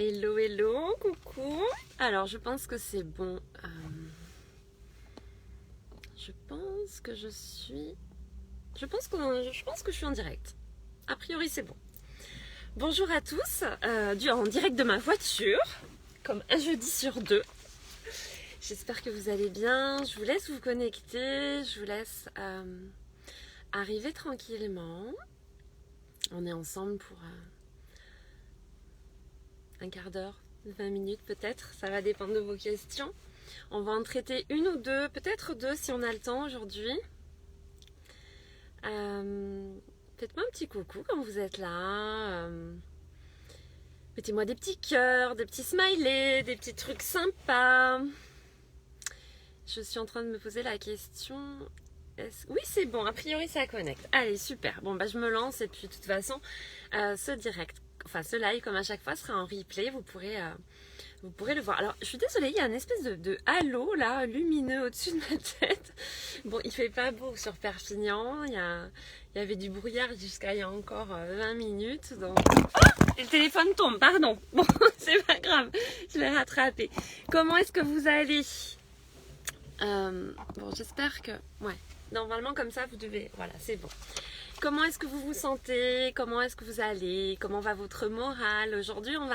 Hello, hello, coucou. Alors, je pense que c'est bon. Je pense que je suis... Je pense que je suis en direct. A priori, c'est bon. Bonjour à tous, en direct de ma voiture, comme un jeudi sur deux. J'espère que vous allez bien. Je vous laisse vous connecter. Je vous laisse arriver tranquillement. On est ensemble pour un quart d'heure, 20 minutes peut-être. Ça va dépendre de vos questions. On va en traiter une ou deux, peut-être deux si on a le temps aujourd'hui. Faites-moi un petit coucou quand vous êtes là. Mettez-moi des petits cœurs, des petits smileys, des petits trucs sympas. Je suis en train de me poser la question. Oui, c'est bon, a priori ça connecte. Allez, super. Bon, bah je me lance et puis de toute façon, ce live comme à chaque fois sera en replay. Vous pourrez le voir. Alors, je suis désolée, il y a une espèce de halo là, lumineux au-dessus de ma tête. Bon, il fait pas beau sur Perpignan. Il y avait du brouillard jusqu'à il y a encore 20 minutes. Donc... Oh, le téléphone tombe, pardon. Bon, c'est pas grave, je l'ai rattrapé. Comment est-ce que vous allez ? Bon, j'espère que... Ouais, normalement comme ça, vous devez... Voilà, c'est bon. Comment est-ce que vous vous sentez ? Comment est-ce que vous allez ? Comment va votre morale ? Aujourd'hui, on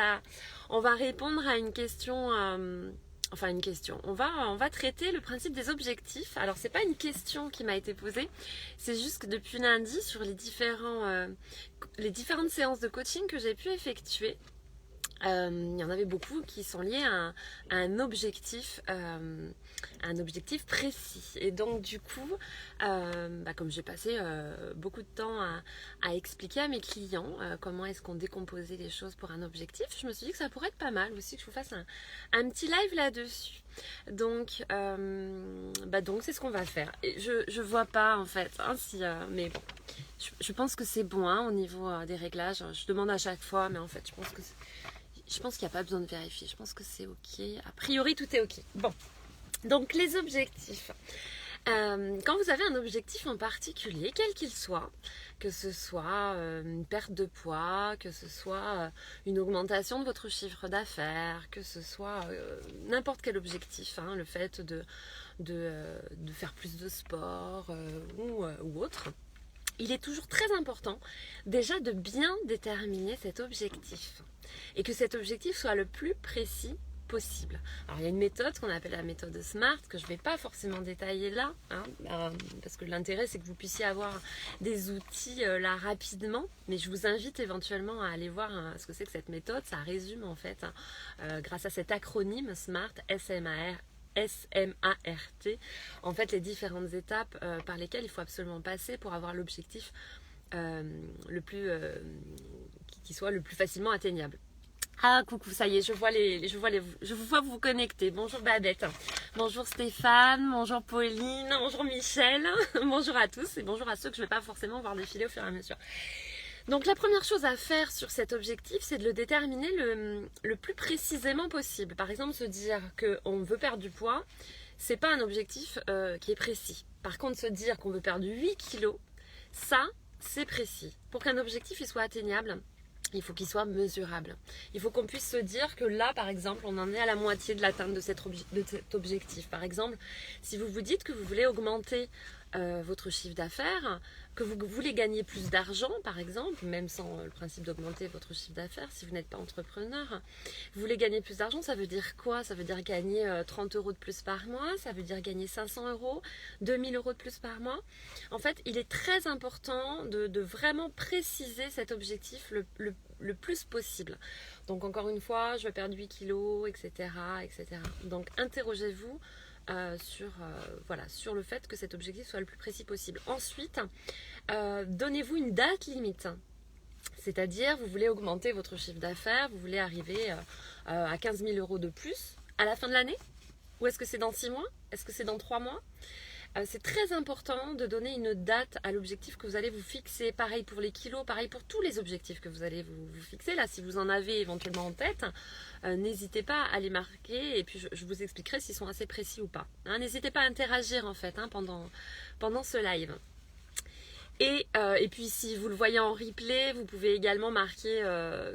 va répondre à une question... une question. On va traiter le principe des objectifs. Alors, c'est pas une question qui m'a été posée. C'est juste que depuis lundi, sur les différentes séances de coaching que j'ai pu effectuer, il y en avait beaucoup qui sont liés à un objectif précis. Et donc du coup, comme j'ai passé beaucoup de temps à expliquer à mes clients comment est-ce qu'on décomposait les choses pour un objectif, je me suis dit que ça pourrait être pas mal aussi que je vous fasse un petit live là-dessus. Donc, c'est ce qu'on va faire. Et je vois pas en fait, mais bon, je pense que c'est bon au niveau des réglages. Je demande à chaque fois, mais en fait, je pense qu'il n'y a pas besoin de vérifier. Je pense que c'est ok. A priori, tout est ok. Bon. Donc, les objectifs. Quand vous avez un objectif en particulier, quel qu'il soit, que ce soit une perte de poids, que ce soit une augmentation de votre chiffre d'affaires, que ce soit n'importe quel objectif, le fait de faire plus de sport ou autre, il est toujours très important déjà de bien déterminer cet objectif et que cet objectif soit le plus précis possible. Alors il y a une méthode qu'on appelle la méthode SMART que je ne vais pas forcément détailler là, parce que l'intérêt c'est que vous puissiez avoir des outils là rapidement, mais je vous invite éventuellement à aller voir ce que c'est que cette méthode. Ça résume en fait, grâce à cet acronyme SMART, SMART, en fait les différentes étapes par lesquelles il faut absolument passer pour avoir l'objectif qui soit le plus facilement atteignable. Ah coucou, ça y est, je vous vois vous connecter. Bonjour Babette, bonjour Stéphane, bonjour Pauline, bonjour Michel, bonjour à tous et bonjour à ceux que je ne vais pas forcément voir défiler au fur et à mesure. Donc la première chose à faire sur cet objectif, c'est de le déterminer le plus précisément possible. Par exemple, se dire qu'on veut perdre du poids, c'est pas un objectif qui est précis. Par contre, se dire qu'on veut perdre 8 kilos, ça, c'est précis. Pour qu'un objectif il soit atteignable, il faut qu'il soit mesurable. Il faut qu'on puisse se dire que là, par exemple, on en est à la moitié de l'atteinte de cet objectif. Par exemple, si vous vous dites que vous voulez augmenter votre chiffre d'affaires, que vous voulez gagner plus d'argent, par exemple, même sans le principe d'augmenter votre chiffre d'affaires, si vous n'êtes pas entrepreneur, vous voulez gagner plus d'argent, ça veut dire quoi ? Ça veut dire gagner 30 € de plus par mois, ça veut dire gagner 500 €, 2000 € de plus par mois. En fait, il est très important de vraiment préciser cet objectif le plus possible. Donc encore une fois, je veux perdre 8 kilos, etc. etc. Donc interrogez-vous sur le fait que cet objectif soit le plus précis possible. Ensuite, donnez-vous une date limite. C'est-à-dire, vous voulez augmenter votre chiffre d'affaires, vous voulez arriver à 15 000 € de plus à la fin de l'année ? Ou est-ce que c'est dans 6 mois ? Est-ce que c'est dans 3 mois ? C'est très important de donner une date à l'objectif que vous allez vous fixer. Pareil pour les kilos, pareil pour tous les objectifs que vous allez vous fixer. Là, si vous en avez éventuellement en tête, n'hésitez pas à les marquer et puis je vous expliquerai s'ils sont assez précis ou pas. N'hésitez pas à interagir en fait pendant ce live. Et puis si vous le voyez en replay, vous pouvez également marquer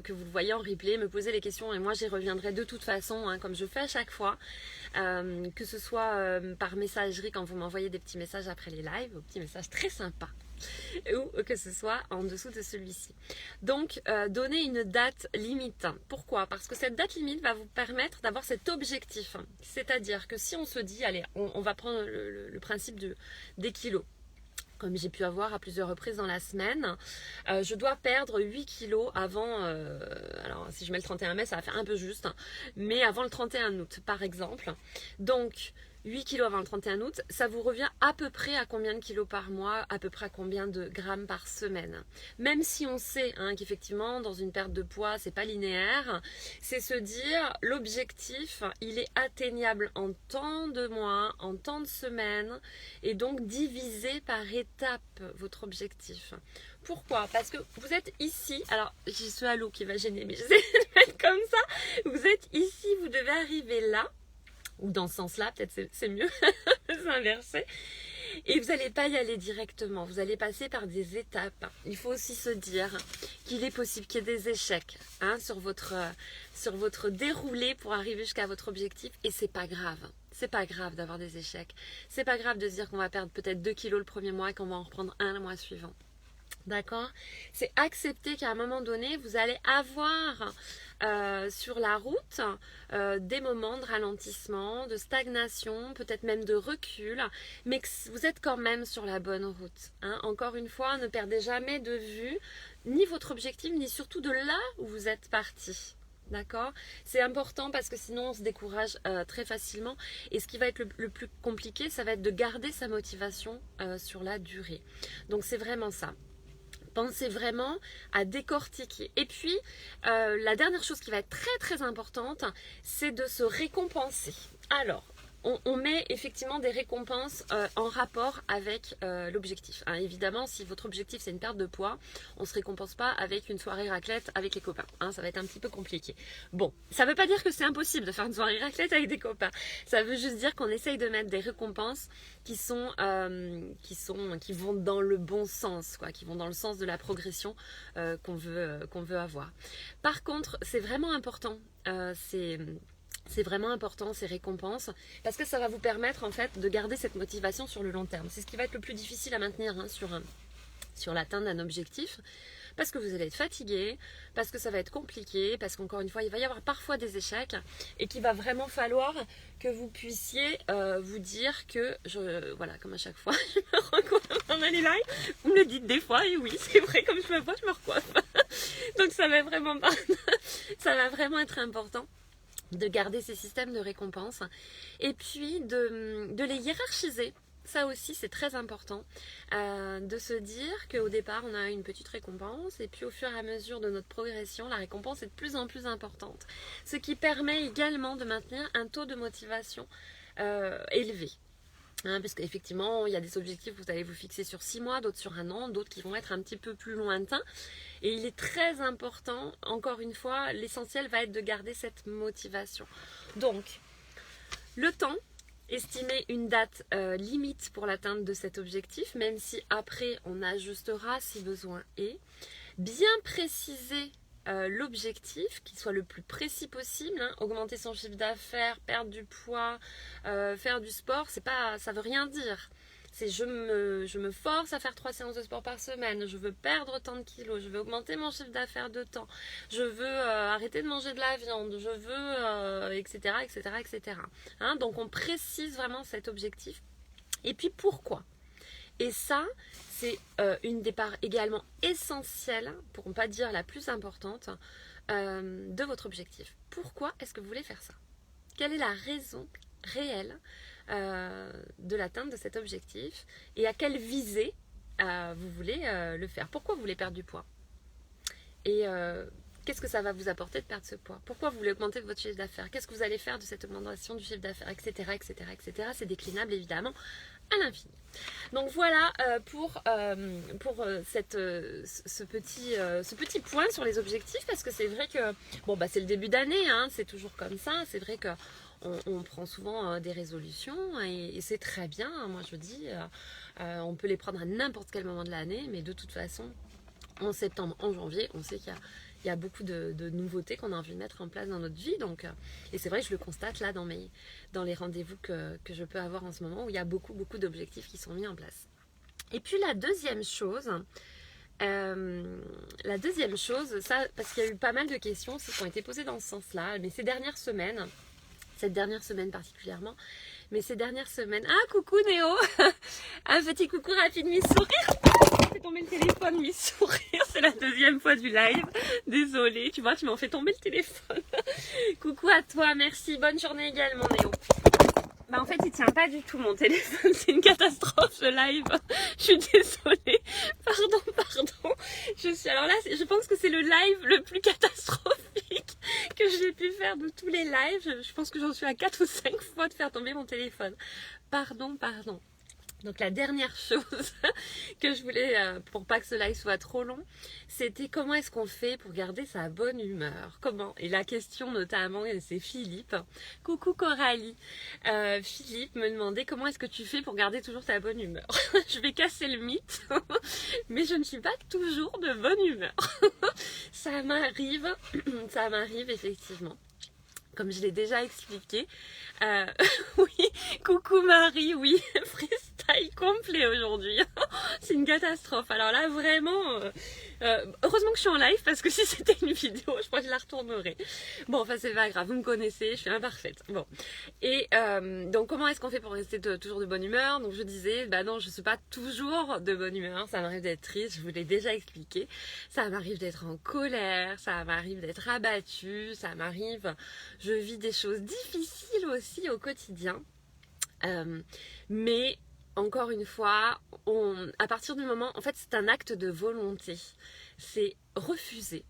que vous le voyez en replay, me poser les questions et moi j'y reviendrai de toute façon, hein, comme je fais à chaque fois, que ce soit par messagerie quand vous m'envoyez des petits messages après les lives, des petits messages très sympas, ou que ce soit en dessous de celui-ci. Donc donnez une date limite. Pourquoi? Parce que cette date limite va vous permettre d'avoir cet objectif. C'est-à-dire que si on se dit, allez, on va prendre le principe des kilos. Comme j'ai pu avoir à plusieurs reprises dans la semaine, je dois perdre 8 kilos avant, alors si je mets le 31 mai, ça va faire un peu juste, hein, mais avant le 31 août par exemple. Donc 8 kilos avant le 31 août, ça vous revient à peu près à combien de kilos par mois, à peu près à combien de grammes par semaine. Même si on sait hein, qu'effectivement dans une perte de poids c'est pas linéaire, c'est se dire l'objectif il est atteignable en tant de mois, en tant de semaines et donc diviser par étape votre objectif. Pourquoi? Parce que vous êtes ici, alors j'ai ce halo qui va gêner mais j'essaie de le mettre comme ça, vous êtes ici, vous devez arriver là ou dans ce sens-là, peut-être c'est mieux, c'est inversé. Et vous n'allez pas y aller directement, vous allez passer par des étapes. Il faut aussi se dire qu'il est possible qu'il y ait des échecs hein, sur votre déroulé pour arriver jusqu'à votre objectif et c'est pas grave. C'est pas grave d'avoir des échecs. C'est pas grave de se dire qu'on va perdre peut-être 2 kilos le premier mois et qu'on va en reprendre un le mois suivant. D'accord? C'est accepter qu'à un moment donné, vous allez avoir sur la route des moments de ralentissement, de stagnation, peut-être même de recul, mais que vous êtes quand même sur la bonne route. Hein. Encore une fois, ne perdez jamais de vue ni votre objectif, ni surtout de là où vous êtes parti. D'accord? C'est important parce que sinon on se décourage très facilement et ce qui va être le plus compliqué, ça va être de garder sa motivation sur la durée. Donc c'est vraiment ça. Pensez vraiment à décortiquer. Et puis, la dernière chose qui va être très très importante, c'est de se récompenser. Alors, on met effectivement des récompenses en rapport avec l'objectif. Hein, évidemment, si votre objectif c'est une perte de poids, on ne se récompense pas avec une soirée raclette avec les copains. Hein, ça va être un petit peu compliqué. Bon, ça ne veut pas dire que c'est impossible de faire une soirée raclette avec des copains. Ça veut juste dire qu'on essaye de mettre des récompenses qui vont dans le bon sens, quoi, qui vont dans le sens de la progression qu'on veut avoir. Par contre, c'est vraiment important. C'est vraiment important ces récompenses parce que ça va vous permettre en fait de garder cette motivation sur le long terme. C'est ce qui va être le plus difficile à maintenir hein, sur l'atteinte d'un objectif parce que vous allez être fatigué, parce que ça va être compliqué, parce qu'encore une fois il va y avoir parfois des échecs et qu'il va vraiment falloir que vous puissiez vous dire que, voilà comme à chaque fois, je me recoiffe pendant les lives, vous me le dites des fois et oui c'est vrai comme je me vois je me recoiffe. Donc ça va vraiment être important de garder ces systèmes de récompense et puis de les hiérarchiser. Ça aussi c'est très important de se dire qu'au départ on a une petite récompense et puis au fur et à mesure de notre progression la récompense est de plus en plus importante, ce qui permet également de maintenir un taux de motivation élevé. Hein, parce qu'effectivement, il y a des objectifs que vous allez vous fixer sur 6 mois, d'autres sur 1 an, d'autres qui vont être un petit peu plus lointains. Et il est très important, encore une fois, l'essentiel va être de garder cette motivation. Donc, le temps, estimer une date limite pour l'atteinte de cet objectif, même si après on ajustera si besoin est. Bien préciser l'objectif, qu'il soit le plus précis possible, hein. Augmenter son chiffre d'affaires, perdre du poids, faire du sport, ça veut rien dire. C'est je me force à faire 3 séances de sport par semaine, je veux perdre tant de kilos, je veux augmenter mon chiffre d'affaires de temps, je veux arrêter de manger de la viande, je veux, etc. etc., etc. Hein, donc on précise vraiment cet objectif. Et puis pourquoi ? Et ça, c'est une des parts également essentielles, pour ne pas dire la plus importante, de votre objectif. Pourquoi est-ce que vous voulez faire ça? Quelle est la raison réelle de l'atteinte de cet objectif et à quelle visée vous voulez le faire? Pourquoi vous voulez perdre du poids? Et qu'est-ce que ça va vous apporter de perdre ce poids? Pourquoi vous voulez augmenter votre chiffre d'affaires? Qu'est-ce que vous allez faire de cette augmentation du chiffre d'affaires, etc., etc., etc. C'est déclinable évidemment à l'infini. Donc voilà ce petit point sur les objectifs, parce que c'est vrai que c'est le début d'année, hein, c'est toujours comme ça. C'est vrai que on prend souvent des résolutions et c'est très bien. Moi je dis, on peut les prendre à n'importe quel moment de l'année, mais de toute façon, en septembre, en janvier, on sait qu'il y a beaucoup de nouveautés qu'on a envie de mettre en place dans notre vie. Donc, et c'est vrai que je le constate là dans les rendez-vous que je peux avoir en ce moment, où il y a beaucoup d'objectifs qui sont mis en place. Et puis la deuxième chose, ça, parce qu'il y a eu pas mal de questions aussi qui ont été posées dans ce sens-là, mais cette dernière semaine particulièrement, ah coucou Néo, un petit coucou rapide, Miss Sourire, fait tomber le téléphone, Miss Sourire, c'est la deuxième fois du live, désolée, tu vois, tu m'en fais tomber le téléphone. Coucou à toi, merci, bonne journée également Néo. En fait il tient pas du tout mon téléphone, c'est une catastrophe ce live, je suis désolée, pardon, alors là je pense que c'est le live le plus catastrophique que j'ai pu faire de tous les lives. Je pense que j'en suis à 4 ou 5 fois de faire tomber mon téléphone, pardon. Donc la dernière chose que je voulais, pour pas que ce live soit trop long, c'était comment est-ce qu'on fait pour garder sa bonne humeur. Comment? Et la question notamment, c'est Philippe. Coucou Coralie. Philippe me demandait comment est-ce que tu fais pour garder toujours ta bonne humeur. Je vais casser le mythe, mais je ne suis pas toujours de bonne humeur. Ça m'arrive effectivement. Comme je l'ai déjà expliqué. Oui, coucou Marie, oui, freestyle complet aujourd'hui. C'est une catastrophe. Alors là, vraiment, heureusement que je suis en live, parce que si c'était une vidéo, je crois que je la retournerais. Bon, enfin, c'est pas grave, vous me connaissez, je suis imparfaite. Bon. Et donc, comment est-ce qu'on fait pour rester toujours de bonne humeur? Donc, je disais, non, je suis pas toujours de bonne humeur. Ça m'arrive d'être triste, je vous l'ai déjà expliqué. Ça m'arrive d'être en colère, ça m'arrive d'être abattue, je vis des choses difficiles aussi au quotidien. Mais encore une fois, à partir du moment, en fait, c'est un acte de volonté. C'est refuser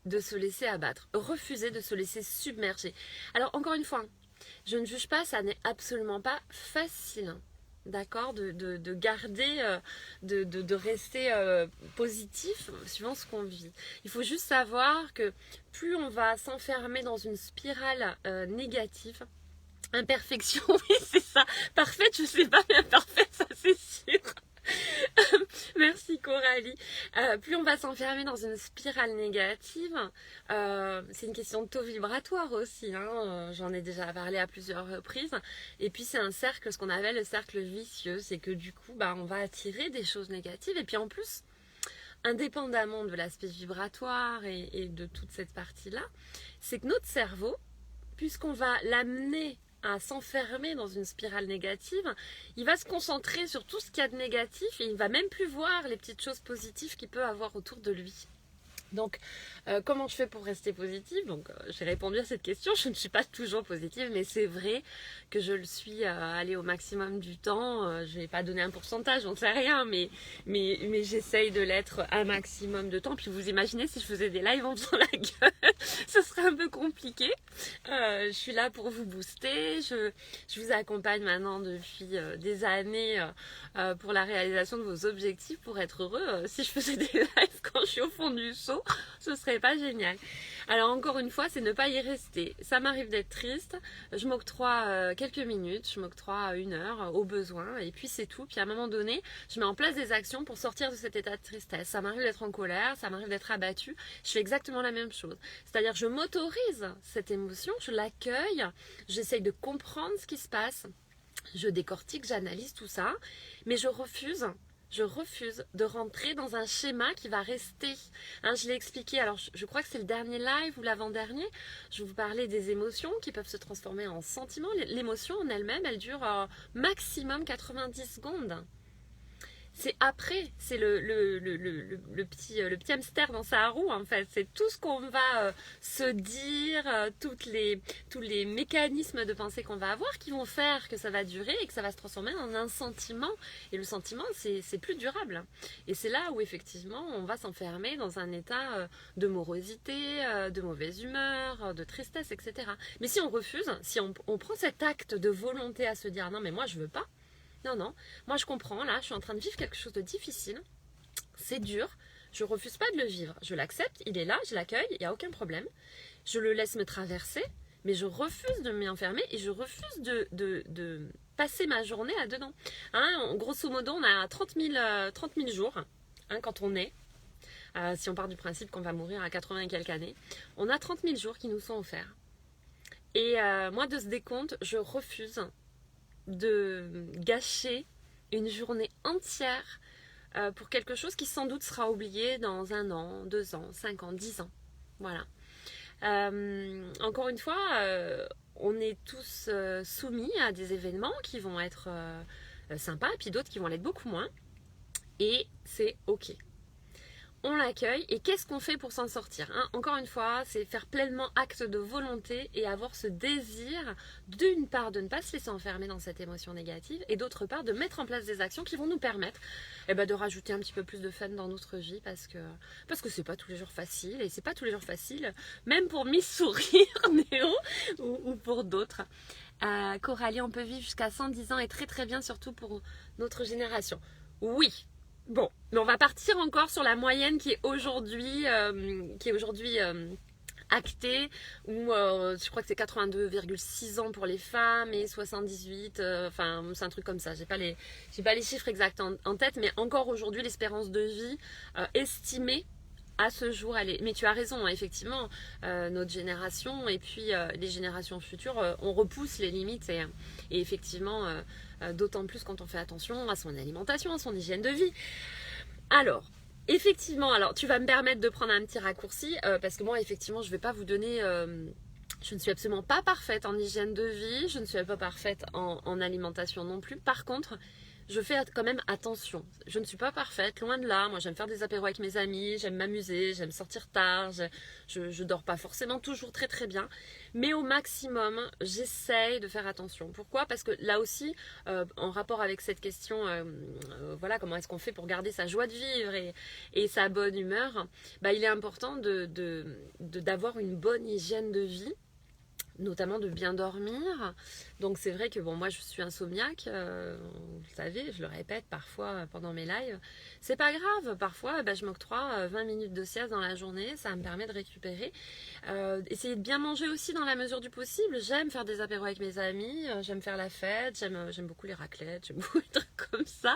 de se laisser abattre, refuser de se laisser submerger. Alors encore une fois, je ne juge pas, ça n'est absolument pas facile. D'accord, de garder, de rester positif suivant ce qu'on vit. Il faut juste savoir que plus on va s'enfermer dans une spirale négative, imperfection, oui c'est ça, parfaite je sais pas, mais imparfaite ça c'est sûr. Merci Coralie. Plus on va s'enfermer dans une spirale négative, c'est une question de taux vibratoire aussi, hein, j'en ai déjà parlé à plusieurs reprises. Et puis c'est un cercle, ce qu'on appelle le cercle vicieux, c'est que du coup on va attirer des choses négatives. Et puis en plus, indépendamment de l'aspect vibratoire et de toute cette partie-là, c'est que notre cerveau, puisqu'on va l'amener à s'enfermer dans une spirale négative, il va se concentrer sur tout ce qu'il y a de négatif et il ne va même plus voir les petites choses positives qu'il peut avoir autour de lui. Donc, comment je fais pour rester positive? Donc, j'ai répondu à cette question. Je ne suis pas toujours positive, mais c'est vrai que je le suis allée au maximum du temps. Je ne vais pas donner un pourcentage, j'en sais rien, mais j'essaye de l'être un maximum de temps. Puis vous imaginez si je faisais des lives en faisant la gueule, ce serait un peu compliqué. Je suis là pour vous booster. Je vous accompagne maintenant depuis des années pour la réalisation de vos objectifs, pour être heureux. Si je faisais des lives quand je suis au fond du seau, ce serait pas génial. Alors encore une fois, c'est ne pas y rester. Ça m'arrive d'être triste, je m'octroie quelques minutes, je m'octroie 1 heure au besoin, et puis c'est tout. Puis à un moment donné, je mets en place des actions pour sortir de cet état de tristesse. Ça m'arrive d'être en colère, ça m'arrive d'être abattue, je fais exactement la même chose. C'est-à-dire je m'autorise cette émotion, je l'accueille, j'essaye de comprendre ce qui se passe, je décortique, j'analyse tout ça, mais je refuse de rentrer dans un schéma qui va rester. Hein, je l'ai expliqué, alors je crois que c'est le dernier live ou l'avant-dernier, je vous parlais des émotions qui peuvent se transformer en sentiments. L'émotion en elle-même, elle dure maximum 90 secondes. C'est après, c'est le petit hamster dans sa roue en fait. C'est tout ce qu'on va se dire, tous les mécanismes de pensée qu'on va avoir qui vont faire que ça va durer et que ça va se transformer en un sentiment. Et le sentiment, c'est plus durable. Et c'est là où effectivement on va s'enfermer dans un état de morosité, de mauvaise humeur, de tristesse, etc. Mais si on refuse, si on prend cet acte de volonté à se dire non mais moi je veux pas, Non, non. Moi, je comprends, là, je suis en train de vivre quelque chose de difficile. C'est dur. Je refuse pas de le vivre. Je l'accepte, il est là, je l'accueille, il n'y a aucun problème. Je le laisse me traverser, mais je refuse de m'y enfermer et je refuse de passer ma journée là-dedans. Hein, grosso modo, on a 30 000 jours quand on est. Si on part du principe qu'on va mourir à 80 et quelques années, on a 30 000 jours qui nous sont offerts. Et moi, de ce décompte, je refuse de gâcher une journée entière pour quelque chose qui sans doute sera oublié dans 1 an, 2 ans, 5 ans, 10 ans. Voilà. Encore une fois, on est tous soumis à des événements qui vont être sympas et puis d'autres qui vont l'être beaucoup moins. Et c'est ok. On l'accueille et qu'est-ce qu'on fait pour s'en sortir, hein? Encore une fois, c'est faire pleinement acte de volonté et avoir ce désir d'une part de ne pas se laisser enfermer dans cette émotion négative et d'autre part de mettre en place des actions qui vont nous permettre de rajouter un petit peu plus de fun dans notre vie parce que c'est pas tous les jours facile et c'est pas tous les jours facile même pour Miss Sourire Néo ou pour d'autres. Coralie, on peut vivre jusqu'à 110 ans et très très bien, surtout pour notre génération. Oui. Bon, mais on va partir encore sur la moyenne qui est aujourd'hui actée, où je crois que c'est 82,6 ans pour les femmes et 78, enfin c'est un truc comme ça, j'ai pas les chiffres exacts en tête, mais encore aujourd'hui l'espérance de vie estimée à ce jour, elle est... Mais tu as raison, hein, effectivement, notre génération et puis les générations futures, on repousse les limites et effectivement, d'autant plus quand on fait attention à son alimentation, à son hygiène de vie. Alors, effectivement, tu vas me permettre de prendre un petit raccourci parce que moi, effectivement, je ne vais pas vous donner... je ne suis absolument pas parfaite en hygiène de vie, je ne suis pas parfaite en alimentation non plus. Par contre, je fais quand même attention. Je ne suis pas parfaite, loin de là. Moi, j'aime faire des apéros avec mes amis, j'aime m'amuser, j'aime sortir tard. Je dors pas forcément toujours très très bien. Mais au maximum, j'essaye de faire attention. Pourquoi? Parce que là aussi, en rapport avec cette question, voilà, comment est-ce qu'on fait pour garder sa joie de vivre et sa bonne humeur, il est important d'avoir une bonne hygiène de vie, notamment de bien dormir. Donc c'est vrai que moi je suis insomniaque, vous le savez, je le répète parfois pendant mes lives. C'est pas grave, parfois je m'octroie 20 minutes de sieste dans la journée, ça me permet de récupérer. Essayer de bien manger aussi dans la mesure du possible. J'aime faire des apéros avec mes amis, j'aime faire la fête, j'aime beaucoup les raclettes, j'aime beaucoup les trucs comme ça.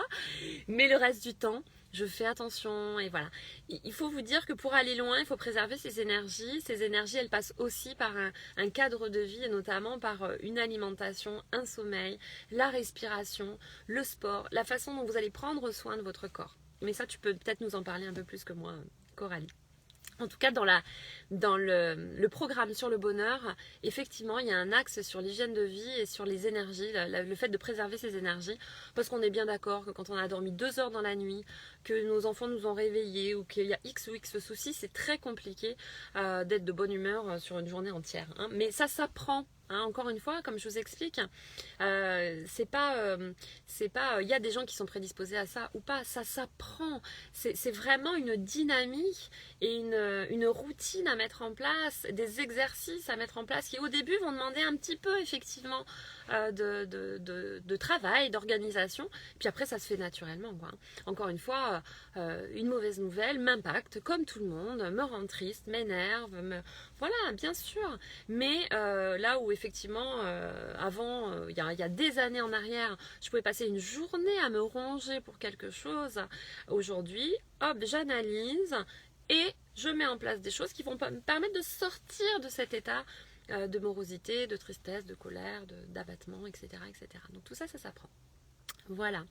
Mais le reste du temps, je fais attention et voilà. Il faut vous dire que pour aller loin, il faut préserver ses énergies. Ces énergies, elles passent aussi par un cadre de vie et notamment par une alimentation, un sommeil, la respiration, le sport, la façon dont vous allez prendre soin de votre corps. Mais ça, tu peux peut-être nous en parler un peu plus que moi, Coralie. En tout cas, dans le programme sur le bonheur, effectivement, il y a un axe sur l'hygiène de vie et sur les énergies, le fait de préserver ses énergies, parce qu'on est bien d'accord que quand on a dormi 2 heures dans la nuit, que nos enfants nous ont réveillés ou qu'il y a X ou X soucis, c'est très compliqué d'être de bonne humeur sur une journée entière. Hein. Mais ça s'apprend. Hein, encore une fois, comme je vous explique, c'est pas, il y a des gens qui sont prédisposés à ça ou pas, ça s'apprend. C'est vraiment une dynamique et une routine à mettre en place, des exercices à mettre en place qui au début vont demander un petit peu effectivement de travail, d'organisation, puis après ça se fait naturellement, quoi. Encore une fois, une mauvaise nouvelle m'impacte comme tout le monde, me rend triste, m'énerve, voilà, bien sûr, mais là où effectivement avant, il y a des années en arrière, je pouvais passer une journée à me ronger pour quelque chose, aujourd'hui, hop, j'analyse et je mets en place des choses qui vont me permettre de sortir de cet état de morosité, de tristesse, de colère, d'abattement, etc., etc. Donc tout ça, ça s'apprend. Voilà.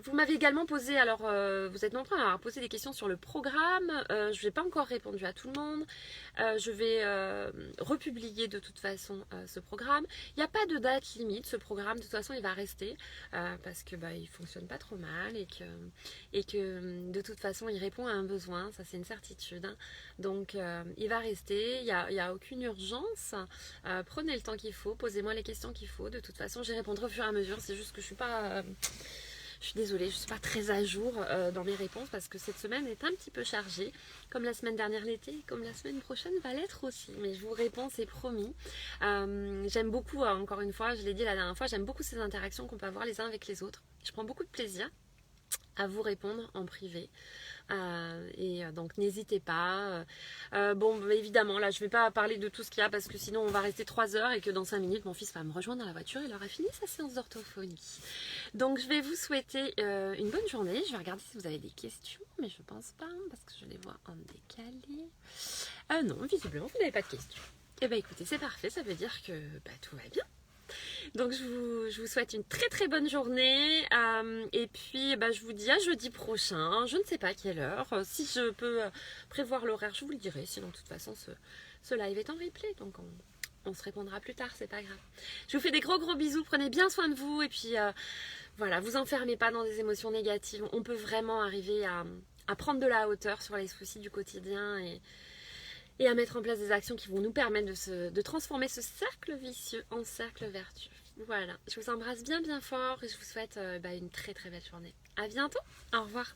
Vous m'avez également posé, vous êtes nombreux à avoir posé des questions sur le programme. Je n'ai pas encore répondu à tout le monde. Je vais republier de toute façon ce programme. Il n'y a pas de date limite, ce programme. De toute façon, il va rester parce que il fonctionne pas trop mal et que de toute façon, il répond à un besoin. Ça, c'est une certitude. Hein. Donc, il va rester. Il y a aucune urgence. Prenez le temps qu'il faut. Posez-moi les questions qu'il faut. De toute façon, j'y répondrai au fur et à mesure. C'est juste que je suis pas Je suis désolée, je ne suis pas très à jour dans mes réponses parce que cette semaine est un petit peu chargée, comme la semaine dernière l'été, comme la semaine prochaine va l'être aussi. Mais je vous réponds, c'est promis. J'aime beaucoup, encore une fois, je l'ai dit la dernière fois, j'aime beaucoup ces interactions qu'on peut avoir les uns avec les autres. Je prends beaucoup de plaisir à vous répondre en privé. Donc n'hésitez pas. Bon, évidemment, là je vais pas parler de tout ce qu'il y a parce que sinon on va rester 3 heures et que dans 5 minutes mon fils va me rejoindre dans la voiture, il aura fini sa séance d'orthophonie. Donc je vais vous souhaiter une bonne journée. Je vais regarder si vous avez des questions, mais je pense pas parce que je les vois en décalé. Non, visiblement vous n'avez pas de questions. Eh bien écoutez, c'est parfait, ça veut dire que tout va bien. Donc je vous souhaite une très très bonne journée et puis je vous dis à jeudi prochain, je ne sais pas à quelle heure, si je peux prévoir l'horaire je vous le dirai, sinon de toute façon ce live est en replay donc on se répondra plus tard, c'est pas grave. Je vous fais des gros bisous, prenez bien soin de vous et puis voilà, vous enfermez pas dans des émotions négatives, on peut vraiment arriver à prendre de la hauteur sur les soucis du quotidien et à mettre en place des actions qui vont nous permettre de transformer ce cercle vicieux en cercle vertueux. Voilà, je vous embrasse bien fort et je vous souhaite une très très belle journée. À bientôt, au revoir.